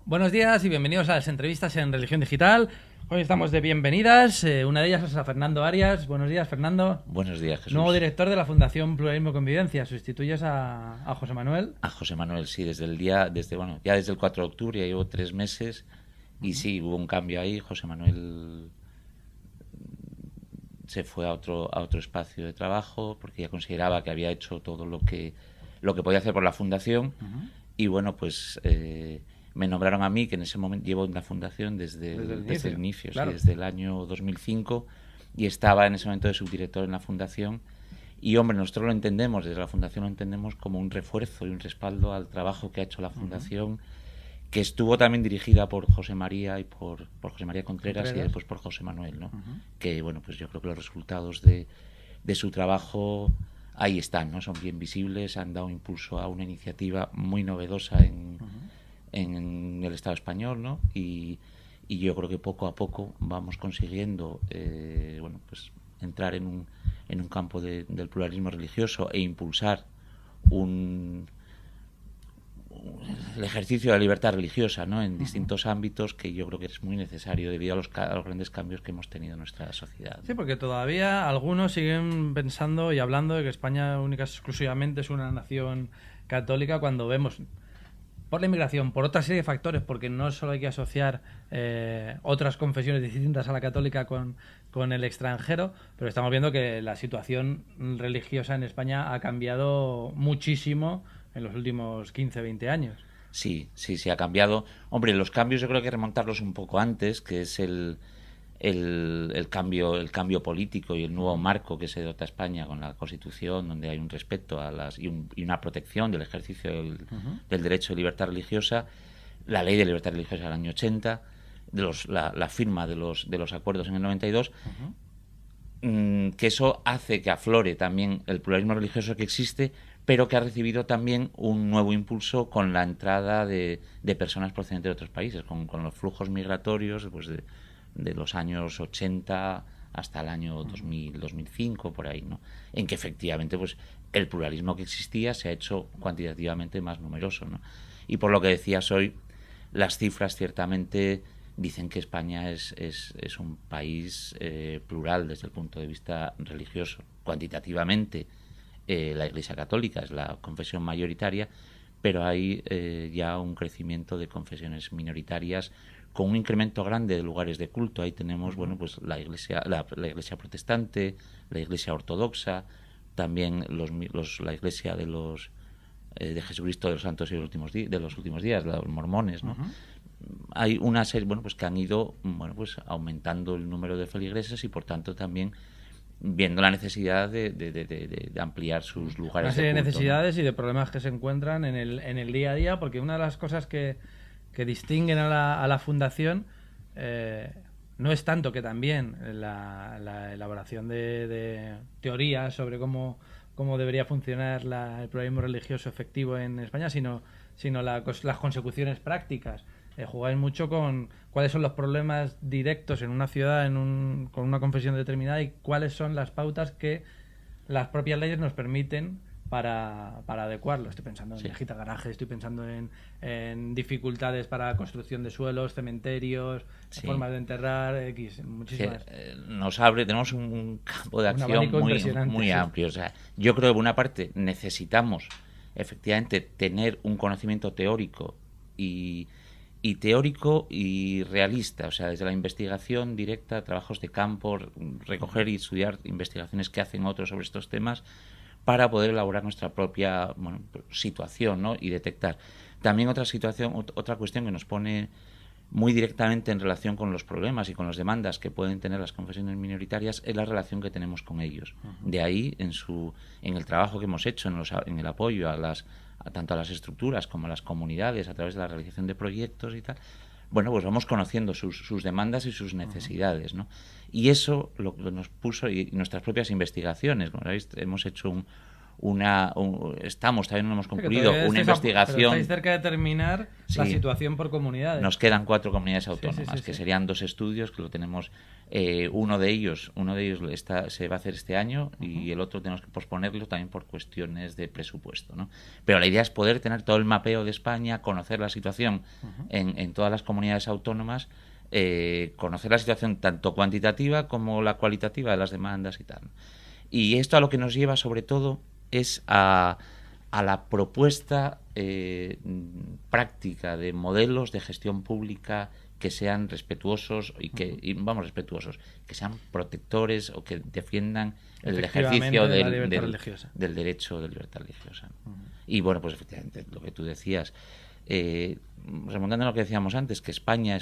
Buenos días y bienvenidos a las entrevistas en Religión Digital. Hoy estamos de bienvenidas. Una de ellas es a Fernando Arias. Buenos días, Fernando. Buenos días, Jesús. Nuevo director de la Fundación Pluralismo y Convivencia. ¿Sustituyes a José Manuel? A José Manuel, sí, ya desde el 4 de octubre, ya llevo 3 meses y sí, hubo un cambio ahí. José Manuel se fue a otro espacio de trabajo porque ya consideraba que había hecho todo lo que podía hacer por la Fundación. Y bueno, pues me nombraron a mí, que en ese momento llevo en la Fundación desde el inicio, claro. sí, desde el año 2005, y estaba en ese momento de subdirector en la Fundación. Y hombre, nosotros lo entendemos, desde la Fundación lo entendemos como un refuerzo y un respaldo al trabajo que ha hecho la Fundación, que estuvo también dirigida por José María y por José María Contreras y después por José Manuel, ¿no? Que bueno, pues yo creo que los resultados de su trabajo ahí están, ¿no? Son bien visibles, han dado impulso a una iniciativa muy novedosa en el Estado español, ¿no? Y yo creo que poco a poco vamos consiguiendo bueno, pues entrar en un campo del pluralismo religioso e impulsar el ejercicio de la libertad religiosa, ¿no? En distintos ámbitos, que yo creo que es muy necesario debido a los grandes cambios que hemos tenido en nuestra sociedad, ¿no? Sí, porque todavía algunos siguen pensando y hablando de que España única y exclusivamente es una nación católica, cuando vemos por la inmigración, por otra serie de factores, porque no solo hay que asociar otras confesiones distintas a la católica con el extranjero, pero estamos viendo que la situación religiosa en España ha cambiado muchísimo en los últimos 15, 20 años. Sí, ha cambiado. Hombre, los cambios yo creo que hay que remontarlos un poco antes, que es el cambio político y el nuevo marco que se dota a España con la Constitución, donde hay un respeto y una protección del ejercicio del derecho de libertad religiosa, la ley de libertad religiosa del año 80, la firma de los acuerdos en el 92, que eso hace que aflore también el pluralismo religioso que existe, pero que ha recibido también un nuevo impulso con la entrada de personas procedentes de otros países, con los flujos migratorios pues de los años 80 hasta el año 2000, 2005, por ahí, ¿no? En que efectivamente pues el pluralismo que existía se ha hecho cuantitativamente más numeroso, ¿no? Y por lo que decías hoy, las cifras ciertamente dicen que España es un país plural desde el punto de vista religioso. Cuantitativamente, la Iglesia Católica es la confesión mayoritaria, pero hay ya un crecimiento de confesiones minoritarias con un incremento grande de lugares de culto. Ahí tenemos, bueno, pues la iglesia protestante, la iglesia ortodoxa, también la iglesia de Jesucristo de los Santos y de los últimos días, los mormones, ¿no? Hay una serie, bueno, pues que han ido, bueno, pues aumentando el número de feligreses y por tanto también viendo la necesidad de ampliar sus lugares una serie de culto, de necesidades, ¿no? y de problemas que se encuentran en el día a día, porque una de las cosas que distinguen a la fundación no es tanto que también la elaboración de teorías sobre cómo debería funcionar el pluralismo religioso efectivo en España, sino las consecuciones prácticas. Jugáis mucho con cuáles son los problemas directos en una ciudad con una confesión determinada y cuáles son las pautas que las propias leyes nos permiten para adecuarlo. Estoy pensando en legita garaje, estoy pensando en dificultades para la construcción de suelos, cementerios, formas de enterrar, muchísimas. Tenemos un campo de acción muy amplio. O sea, yo creo que por una parte necesitamos efectivamente tener un conocimiento teórico y realista, o sea, desde la investigación directa, trabajos de campo, recoger y estudiar investigaciones que hacen otros sobre estos temas, para poder elaborar nuestra propia situación, ¿no? Y detectar. También otra cuestión que nos pone muy directamente en relación con los problemas y con las demandas que pueden tener las confesiones minoritarias es la relación que tenemos con ellos. De ahí, en el trabajo que hemos hecho, en el apoyo tanto a las estructuras como a las comunidades a través de la realización de proyectos y tal, bueno, pues vamos conociendo sus demandas y sus necesidades, ¿no? Y eso lo nos puso, y nuestras propias investigaciones, como sabéis, hemos hecho todavía no hemos Sí, que concluido todavía una pero investigación. estáis cerca de terminar la Sí. situación por comunidades. Nos quedan 4 comunidades autónomas, Sí, sí, que sí. serían 2 estudios, que lo tenemos. Uno de ellos se va a hacer este año y el otro tenemos que posponerlo también por cuestiones de presupuesto, ¿no? Pero la idea es poder tener todo el mapeo de España, conocer la situación en todas las comunidades autónomas, conocer la situación tanto cuantitativa como la cualitativa de las demandas y tal. Y esto a lo que nos lleva sobre todo es a la propuesta práctica de modelos de gestión pública que sean respetuosos respetuosos, que sean protectores o que defiendan el ejercicio la libertad religiosa. del derecho de libertad religiosa. Y bueno, pues efectivamente, lo que tú decías, remontando a lo que decíamos antes, que España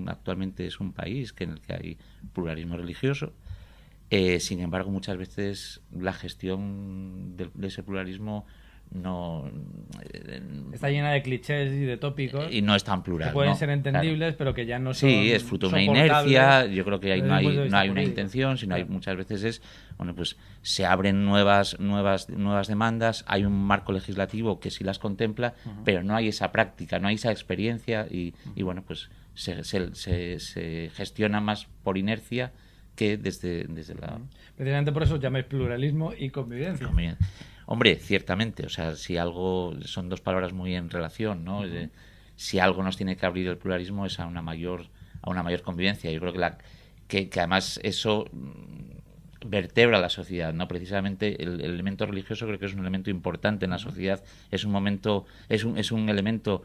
actualmente es un país en el que hay pluralismo religioso. Sin embargo, muchas veces la gestión de ese pluralismo no está llena de clichés y de tópicos y no es tan plural, que pueden ¿no? ser entendibles, Claro. pero que ya no son Sí, es fruto de una soportables inercia. Yo creo que ahí desde no el punto de hay vista una jurídico. intención, sino Claro. muchas veces pues se abren nuevas demandas, hay un marco legislativo que sí las contempla, pero no hay esa práctica, no hay esa experiencia y bueno, pues se gestiona más por inercia que desde la... Precisamente por eso os llamáis pluralismo y convivencia. Hombre, ciertamente, o sea, si algo, son 2 palabras muy en relación, ¿no? Si algo nos tiene que abrir el pluralismo es a una mayor convivencia. Yo creo que además eso vertebra la sociedad, ¿no? Precisamente el elemento religioso creo que es un elemento importante en la sociedad, es un elemento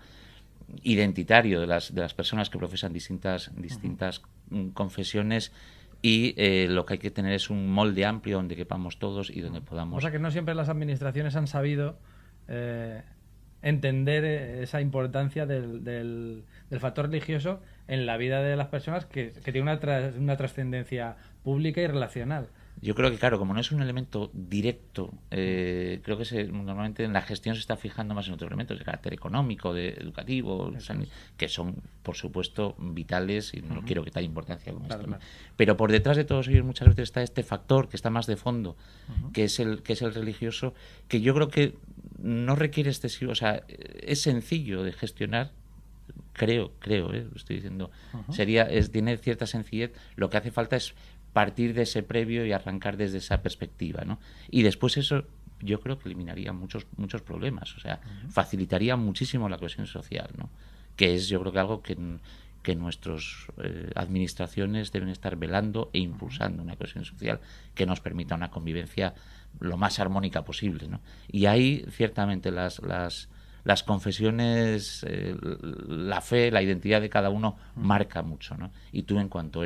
identitario de las personas que profesan distintas confesiones. Y lo que hay que tener es un molde amplio donde quepamos todos y donde podamos... O sea que no siempre las administraciones han sabido entender esa importancia del factor religioso en la vida de las personas que tiene una trascendencia pública y relacional. Yo creo que, claro, como no es un elemento directo, creo que normalmente en la gestión se está fijando más en otros elementos de carácter económico, educativo, que son, por supuesto, vitales y no quiero quitar importancia con esto, ¿no? Pero por detrás de todos ellos muchas veces está este factor que está más de fondo, que es el religioso, que yo creo que no requiere excesivo, o sea, es sencillo de gestionar. Creo, estoy diciendo, tiene cierta sencillez. Lo que hace falta es partir de ese previo y arrancar desde esa perspectiva, ¿no? Y después eso yo creo que eliminaría muchos problemas, o sea, facilitaría muchísimo la cohesión social, ¿no? Que es, yo creo que algo que nuestras administraciones deben estar velando e impulsando, una cohesión social que nos permita una convivencia lo más armónica posible, ¿no? Y ahí ciertamente las confesiones, la fe, la identidad de cada uno marca mucho, ¿no? Y tú, en cuanto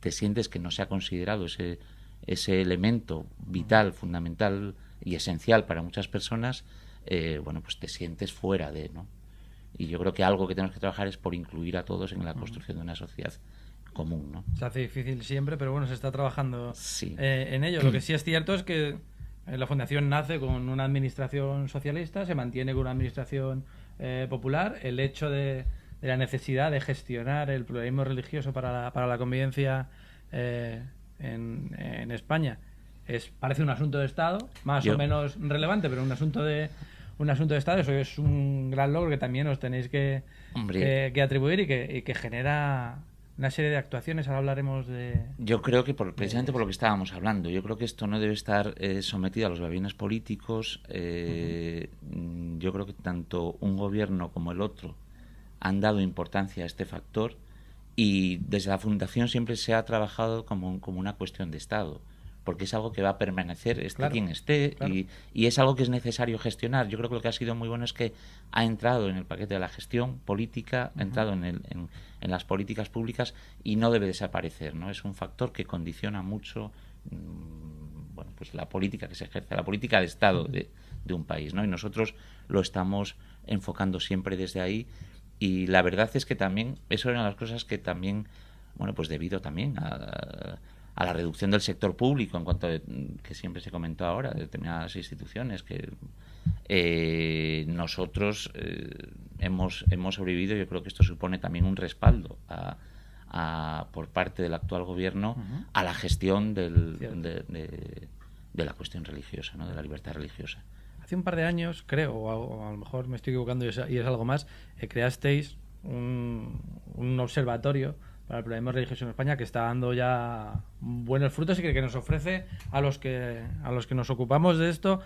te sientes que no se ha considerado ese elemento vital, fundamental y esencial para muchas personas, bueno, pues te sientes fuera de, ¿no? Y yo creo que algo que tenemos que trabajar es por incluir a todos en la construcción de una sociedad común, ¿no? Se hace difícil siempre, pero bueno, se está trabajando Sí. En ello. Lo que sí es cierto es que la Fundación nace con una administración socialista, se mantiene con una administración popular. El hecho de la necesidad de gestionar el pluralismo religioso para la convivencia en España parece un asunto de Estado, más o menos relevante, pero un asunto de Estado. Eso es un gran logro que también os tenéis que atribuir y que genera una serie de actuaciones. Ahora hablaremos de... Yo creo que precisamente por lo que estábamos hablando, yo creo que esto no debe estar sometido a los vaivenes políticos. Yo creo que tanto un gobierno como el otro han dado importancia a este factor y desde la Fundación siempre se ha trabajado como una cuestión de Estado, porque es algo que va a permanecer, quien esté, claro. Y es algo que es necesario gestionar. Yo creo que lo que ha sido muy bueno es que ha entrado en el paquete de la gestión política, ha entrado en las políticas públicas y no debe desaparecer, ¿no? Es un factor que condiciona mucho bueno, pues la política que se ejerce, la política de Estado de un país, ¿no? Y nosotros lo estamos enfocando siempre desde ahí. Y la verdad es que también, eso era una de las cosas que también, bueno, pues debido también a la reducción del sector público, en cuanto a que siempre se comentó ahora, de determinadas instituciones, que nosotros hemos sobrevivido. Yo creo que esto supone también un respaldo por parte del actual gobierno a la gestión de de la cuestión religiosa, ¿no? De la libertad religiosa. Hace un par de años, creo, o a lo mejor me estoy equivocando y es algo más, creasteis un observatorio para el pluralismo religioso en España que está dando ya buenos frutos y que nos ofrece a los que nos ocupamos de esto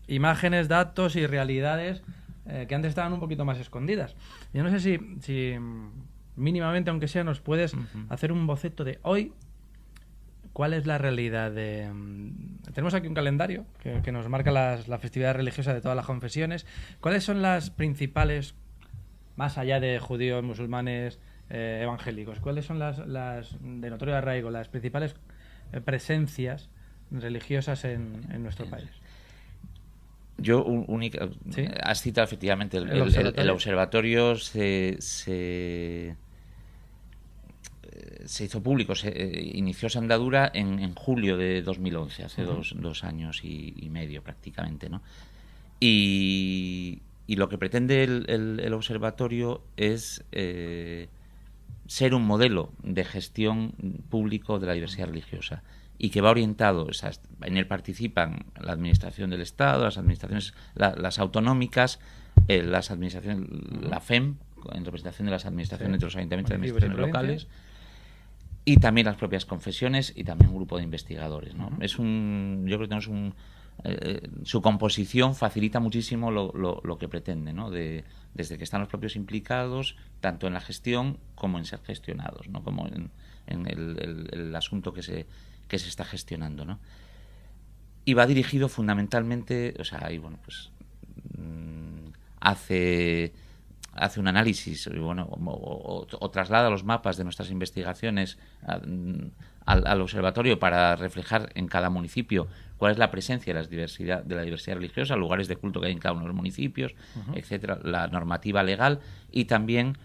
imágenes, datos y realidades que antes estaban un poquito más escondidas. Yo no sé si mínimamente, aunque sea, nos puedes hacer un boceto de hoy. ¿Cuál es la realidad de...? Tenemos aquí un calendario que nos marca la festividad religiosa de todas las confesiones. ¿Cuáles son las principales, más allá de judíos, musulmanes, evangélicos, cuáles son las de notorio arraigo, las principales presencias religiosas en nuestro país? Yo, ¿Sí? Has citado efectivamente el observatorio se hizo público, inició su andadura en julio de 2011, hace dos años y medio prácticamente, ¿no? Y lo que pretende el observatorio es ser un modelo de gestión público de la diversidad religiosa y que va orientado, en él participan la administración del Estado, las administraciones, las autonómicas, las administraciones, la FEM, en representación de las administraciones de los ayuntamientos y administraciones locales, y también las propias confesiones y también un grupo de investigadores, ¿no? Yo creo que tenemos su composición facilita muchísimo lo que pretende, ¿no? Desde que están los propios implicados, tanto en la gestión como en ser gestionados, ¿no? Como en el asunto que se está gestionando, ¿no? Y va dirigido fundamentalmente, ahí, bueno, pues hace un análisis, bueno, o traslada los mapas de nuestras investigaciones al observatorio para reflejar en cada municipio cuál es la presencia de la diversidad religiosa, lugares de culto que hay en cada uno de los municipios, etcétera, la normativa legal y también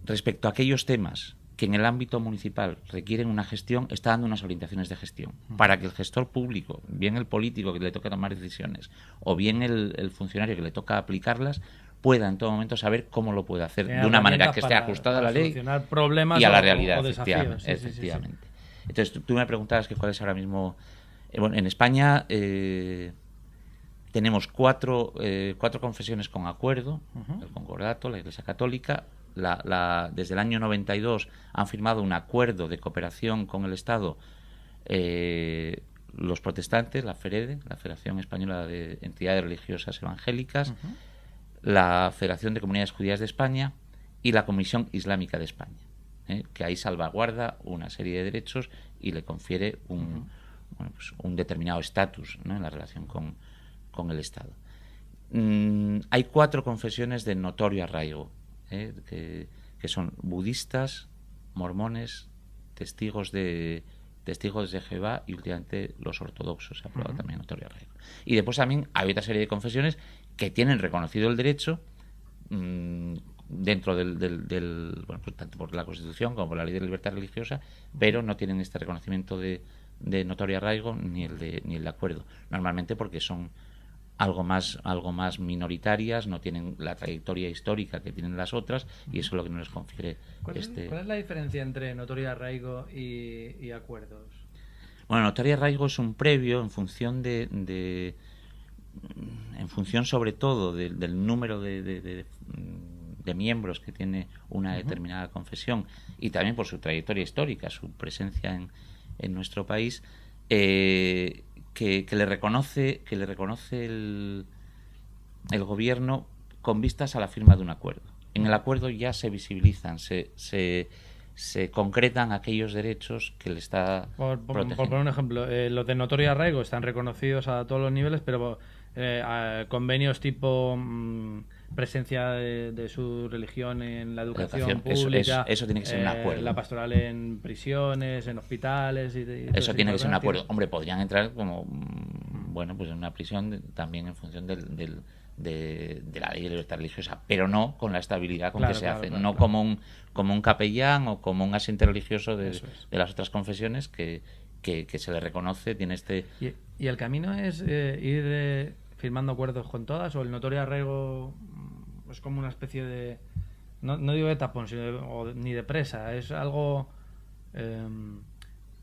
respecto a aquellos temas que en el ámbito municipal requieren una gestión, está dando unas orientaciones de gestión para que el gestor público, bien el político que le toca tomar decisiones o bien el funcionario que le toca aplicarlas, pueda en todo momento saber cómo lo puede hacer de una manera que esté ajustada a la ley problemas y a la realidad, o desafíos. efectivamente. Entonces, tú me preguntabas que cuál es ahora mismo... bueno, en España tenemos cuatro confesiones con acuerdo, el Concordato, la Iglesia Católica. Desde el año 92 han firmado un acuerdo de cooperación con el Estado los protestantes, la FEREDE, la Federación Española de Entidades Religiosas Evangélicas, la Federación de Comunidades Judías de España y la Comisión Islámica de España, que ahí salvaguarda una serie de derechos y le confiere un determinado estatus, ¿no? En la relación con el Estado. Hay 4 confesiones de notorio arraigo, que son budistas, mormones, testigos de Jehová y últimamente los ortodoxos, se ha aprobado también notorio arraigo. Y después también hay otra serie de confesiones que tienen reconocido el derecho dentro bueno, pues tanto por la Constitución como por la Ley de Libertad Religiosa, pero no tienen este reconocimiento de notorio arraigo ni el de acuerdo, normalmente porque son algo más minoritarias, no tienen la trayectoria histórica que tienen las otras y eso es lo que no les confiere. ¿Cuál es la diferencia entre notorio arraigo y acuerdos? Bueno, notorio arraigo es un previo en función sobre todo del número de miembros que tiene una determinada confesión y también por su trayectoria histórica, su presencia en nuestro país, que le reconoce el gobierno con vistas a la firma de un acuerdo. En el acuerdo ya se visibilizan, se concretan aquellos derechos que le está protegiendo. Por poner un ejemplo, los de notorio arraigo están reconocidos a todos los niveles, pero convenios tipo presencia de su religión en la educación pública, eso tiene que ser un acuerdo. La pastoral en prisiones, en hospitales eso tiene que ser un acuerdo. Hombre, podrían entrar como bueno, pues en una prisión también en función de la ley de libertad religiosa, pero no con la estabilidad con que se hace, no como un capellán o como un asistente religioso de las otras confesiones que se le reconoce, tiene este... ¿Y el camino es ir firmando acuerdos con todas, o el notorio arraigo es como una especie de... No digo de tapón ni de presa, es algo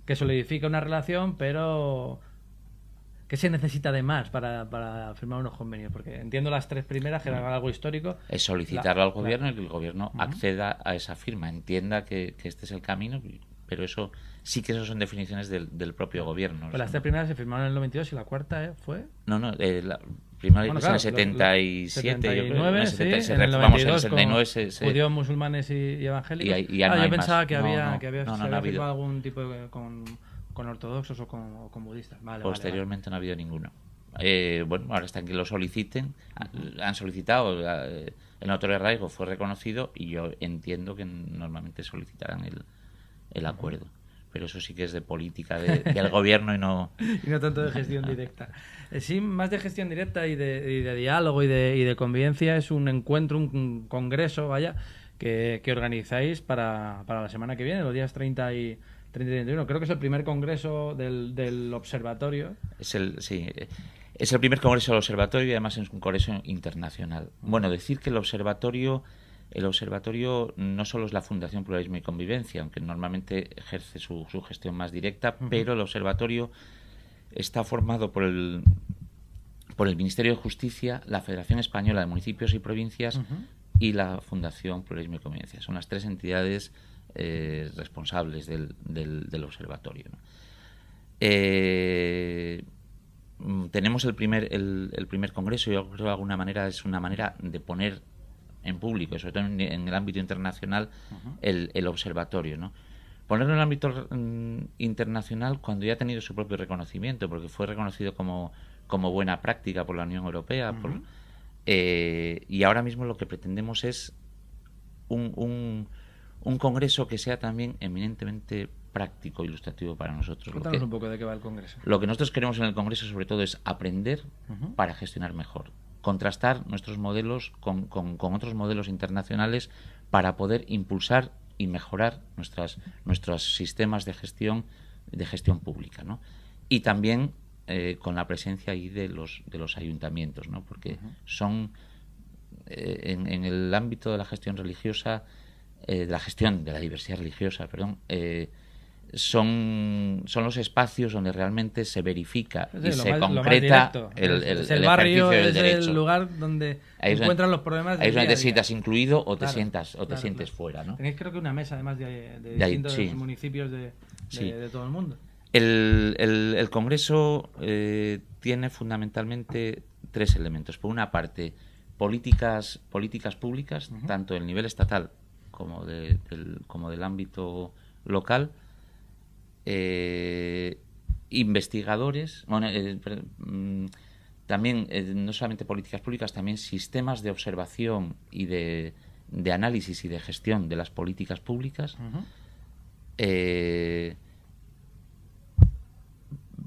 que solidifica una relación, pero ¿qué se necesita de más para firmar unos convenios? Porque entiendo las tres primeras, que eran algo histórico. Es solicitarlo al gobierno y que el gobierno acceda a esa firma, entienda que este es el camino, pero eso sí que eso son definiciones del propio gobierno. Pues las tres primeras se firmaron en el 92 y la cuarta fue... No, la primera en el 77, yo creo. En el 79 se judíos, musulmanes y evangélicos. Yo pensaba que había firmado algún tipo con ortodoxos o con budistas. Posteriormente no ha habido ninguno. Bueno, ahora están que lo soliciten. Han solicitado, el notorio arraigo fue reconocido y yo entiendo que normalmente solicitarán el acuerdo. Pero eso sí que es de política del gobierno y no tanto de gestión directa. Sí, más de gestión directa y de diálogo y de convivencia, es un encuentro, un congreso, que organizáis para la semana que viene, los días 30 y 31. Creo que es el primer congreso del observatorio. Es el primer congreso del observatorio y además es un congreso internacional. Bueno, decir que el observatorio no solo es la Fundación Pluralismo y Convivencia, aunque normalmente ejerce su gestión más directa, pero el observatorio está formado por el Ministerio de Justicia, la Federación Española de Municipios y Provincias y la Fundación Pluralismo y Convivencia. Son las tres entidades responsables del observatorio, ¿no? Tenemos el primer congreso y yo creo que de alguna manera es una manera de poner en público, y sobre todo en el ámbito internacional, el observatorio, ¿no? Ponerlo en el ámbito internacional cuando ya ha tenido su propio reconocimiento, porque fue reconocido como buena práctica por la Unión Europea. Y ahora mismo lo que pretendemos es un congreso que sea también eminentemente práctico, ilustrativo para nosotros. Cuéntanos un poco de qué va el congreso. Lo que nosotros queremos en el congreso sobre todo es aprender para gestionar mejor, contrastar nuestros modelos con otros modelos internacionales para poder impulsar y mejorar nuestros sistemas de gestión pública, ¿no? Y también con la presencia ahí de los ayuntamientos, ¿no? Porque son en el ámbito de la gestión religiosa, de la diversidad religiosa, son los espacios donde realmente se verifica y se concreta el barrio, es el lugar donde encuentran los problemas. Ahí es donde te sientas incluido o te sientes fuera, ¿no? Tenéis creo que una mesa además de distintos municipios de todo el mundo. El Congreso tiene fundamentalmente tres elementos. Por una parte, políticas públicas, tanto del nivel estatal como del ámbito local. Investigadores, también no solamente políticas públicas, también sistemas de observación y de análisis y de gestión de las políticas públicas,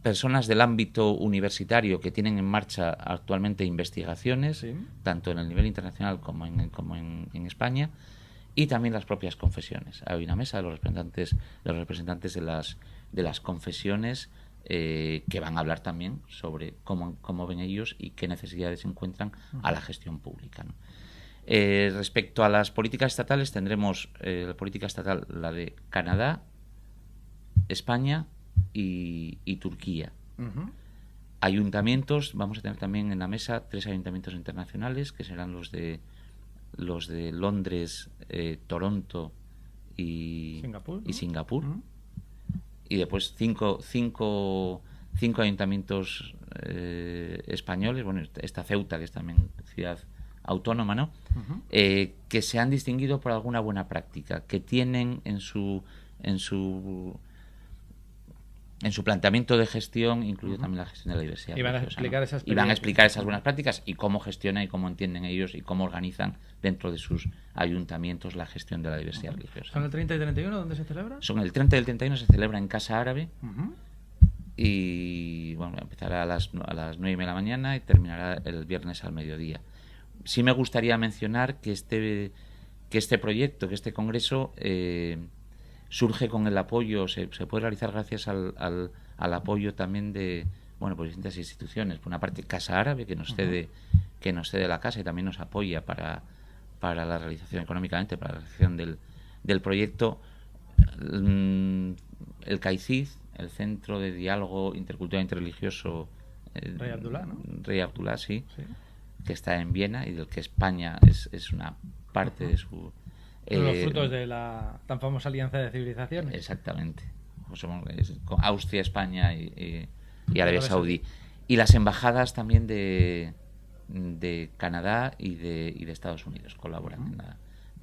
personas del ámbito universitario que tienen en marcha actualmente investigaciones, tanto en el nivel internacional como en España, y también las propias confesiones. Hay una mesa de los representantes de las confesiones que van a hablar también sobre cómo ven ellos y qué necesidades encuentran a la gestión pública, ¿no? Respecto a las políticas estatales, tendremos la política estatal, la de Canadá, España y Turquía. Ayuntamientos, vamos a tener también en la mesa 3 ayuntamientos internacionales, que serán los de Londres, Toronto y Singapur. Y después cinco ayuntamientos españoles, bueno, esta Ceuta, que es también ciudad autónoma, ¿no? Que se han distinguido por alguna buena práctica, que tienen en su planteamiento de gestión incluido también la gestión de la diversidad. Y van a explicar esas buenas prácticas y cómo gestionan y cómo entienden ellos y cómo organizan dentro de sus ayuntamientos la gestión de la diversidad religiosa. ¿Son el 30 y 31 dónde se celebra? Son el 30 y el 31, se celebra en Casa Árabe. Y bueno, empezará a las 9:30 de la mañana y terminará el viernes al mediodía. Sí me gustaría mencionar que este proyecto, que este congreso surge con el apoyo, se puede realizar gracias al apoyo también de distintas instituciones. Por una parte, Casa Árabe, que nos cede la casa y también nos apoya para la realización económicamente, para la realización del proyecto. El CAICID, el Centro de Diálogo Intercultural e Interreligioso Rey Abdullah, ¿no? Rey Abdullah, sí, Sí. que está en Viena y del que España es una parte de su... Los frutos de la tan famosa alianza de civilizaciones. Exactamente. Con Austria, España y Arabia Saudí. Saudí. Y las embajadas también de Canadá y de Estados Unidos colaboran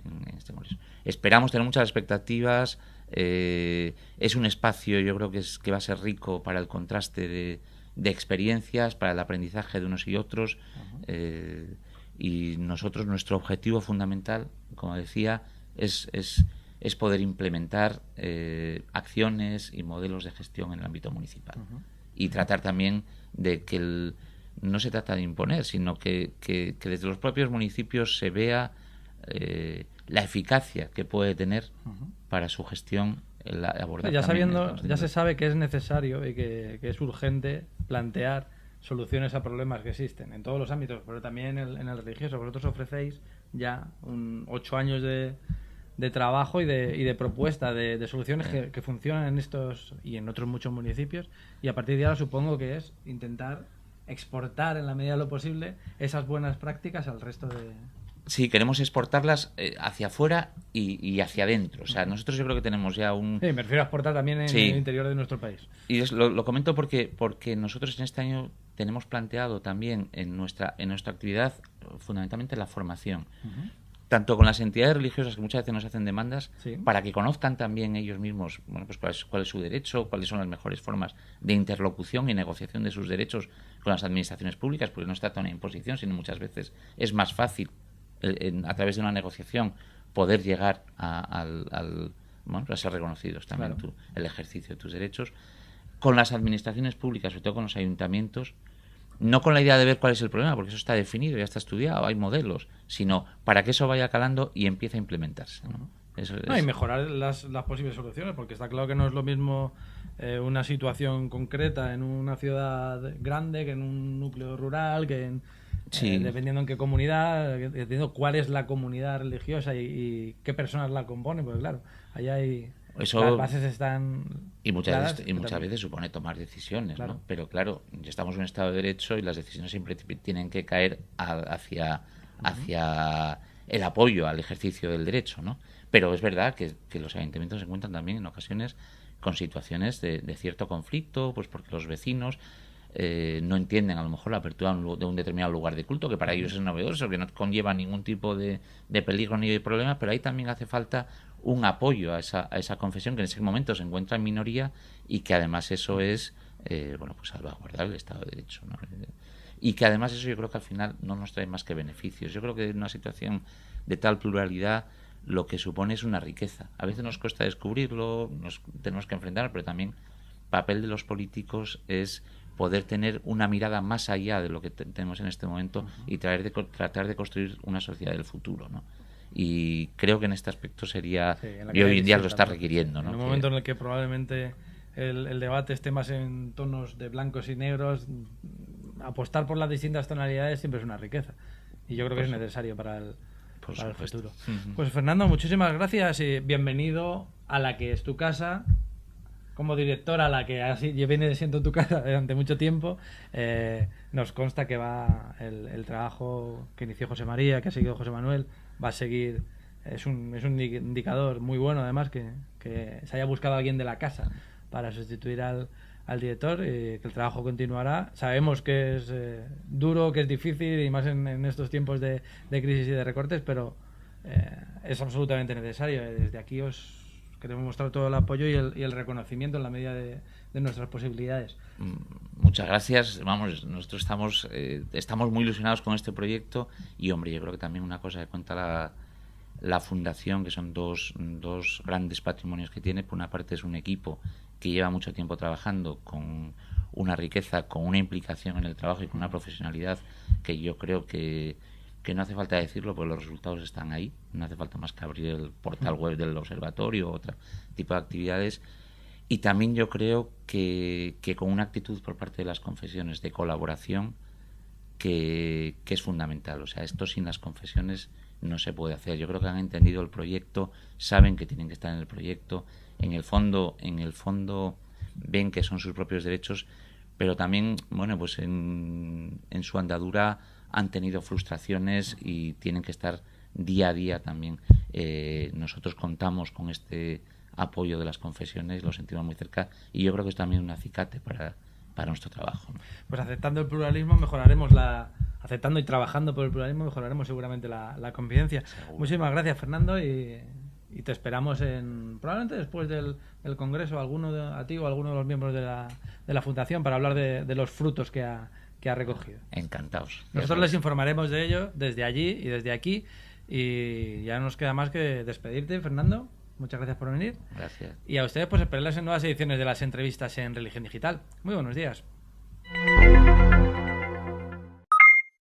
en este congreso. Esperamos tener muchas expectativas. Es un espacio, yo creo que va a ser rico para el contraste de experiencias, para el aprendizaje de unos y otros. Y nosotros, nuestro objetivo fundamental, como decía, es poder implementar acciones y modelos de gestión en el ámbito municipal. Y tratar también de que no se trata de imponer, sino que desde los propios municipios se vea la eficacia que puede tener para su gestión abordar ya se sabe que es necesario y que es urgente plantear soluciones a problemas que existen en todos los ámbitos, pero también en el religioso. Vosotros ofrecéis ya 8 años de trabajo y de propuesta de soluciones que funcionan en estos y en otros muchos municipios, y a partir de ahora supongo que es intentar exportar en la medida de lo posible esas buenas prácticas al resto de... Sí, queremos exportarlas hacia afuera y hacia adentro. O sea, nosotros yo creo que tenemos ya un... Sí, me refiero a exportar también en el interior de nuestro país. Y lo comento porque nosotros en este año tenemos planteado también en nuestra actividad fundamentalmente la formación. Tanto con las entidades religiosas, que muchas veces nos hacen demandas, para que conozcan también ellos mismos, bueno, pues cuál es su derecho, cuáles son las mejores formas de interlocución y negociación de sus derechos con las administraciones públicas, porque no se trata de una imposición, sino muchas veces es más fácil a través de una negociación poder llegar a ser reconocidos también, claro, el ejercicio de tus derechos. Con las administraciones públicas, sobre todo con los ayuntamientos, no con la idea de ver cuál es el problema, porque eso está definido, ya está estudiado, hay modelos, sino para que eso vaya calando y empiece a implementarse, ¿no? Y mejorar las posibles soluciones, porque está claro que no es lo mismo una situación concreta en una ciudad grande que en un núcleo rural, que dependiendo en qué comunidad, dependiendo cuál es la comunidad religiosa y qué personas la componen, pues claro, allá hay... Eso, las bases están y muchas veces supone tomar decisiones, claro, ¿no? Pero claro, ya estamos en un Estado de Derecho y las decisiones siempre tienen que caer hacia el apoyo al ejercicio del derecho, ¿no? Pero es verdad que los ayuntamientos se encuentran también en ocasiones con situaciones de cierto conflicto, pues porque los vecinos no entienden a lo mejor la apertura de un determinado lugar de culto, que para ellos es novedoso, que no conlleva ningún tipo de peligro ni de problema, pero ahí también hace falta un apoyo a esa confesión que en ese momento se encuentra en minoría y que además eso es pues salvaguardar el Estado de Derecho, ¿no? Y que además eso yo creo que al final no nos trae más que beneficios. Yo creo que en una situación de tal pluralidad lo que supone es una riqueza. A veces nos cuesta descubrirlo, nos tenemos que enfrentar, pero también papel de los políticos es poder tener una mirada más allá de lo que tenemos en este momento y tratar de construir una sociedad del futuro, ¿no? Y creo que en este aspecto sería, y hoy en día lo está requiriendo, ¿no? En un momento en el que probablemente el debate esté más en tonos de blancos y negros, apostar por las distintas tonalidades siempre es una riqueza, y yo creo que es necesario para el futuro. Pues Fernando, muchísimas gracias y bienvenido a la que es tu casa, como directora, a la que así viene siendo tu casa durante mucho tiempo. Nos consta que va el trabajo que inició José María, que ha seguido José Manuel, va a seguir. Es un indicador muy bueno, además, que se haya buscado a alguien de la casa para sustituir al director, que el trabajo continuará. Sabemos que es duro, que es difícil, y más en estos tiempos de crisis y de recortes, pero es absolutamente necesario. Desde aquí os queremos mostrar todo el apoyo y el reconocimiento en la medida de nuestras posibilidades. Muchas gracias. Vamos, nosotros estamos muy ilusionados con este proyecto y, hombre, yo creo que también una cosa que cuenta la fundación, que son dos grandes patrimonios que tiene. Por una parte es un equipo que lleva mucho tiempo trabajando con una riqueza, con una implicación en el trabajo y con una profesionalidad que yo creo que no hace falta decirlo, porque los resultados están ahí. No hace falta más que abrir el portal web del observatorio o otro tipo de actividades. Y también yo creo que con una actitud por parte de las confesiones de colaboración que es fundamental. O sea, esto sin las confesiones no se puede hacer. Yo creo que han entendido el proyecto, saben que tienen que estar en el proyecto. En el fondo ven que son sus propios derechos, pero también, bueno, pues en su andadura han tenido frustraciones y tienen que estar día a día también. Nosotros contamos con este apoyo de las confesiones, lo sentimos muy cerca, y yo creo que es también un acicate para nuestro trabajo, ¿no? Pues aceptando el pluralismo mejoraremos aceptando y trabajando por el pluralismo mejoraremos seguramente la convivencia. Seguro. Muchísimas gracias, Fernando, y te esperamos probablemente después del Congreso, a ti o a alguno de los miembros de la Fundación, para hablar de los frutos que ha recogido. Encantados. Nosotros les informaremos de ello desde allí y desde aquí, y ya no nos queda más que despedirte, Fernando. Muchas gracias por venir. Gracias. Y a ustedes, pues esperarles en nuevas ediciones de las entrevistas en Religión Digital. Muy buenos días.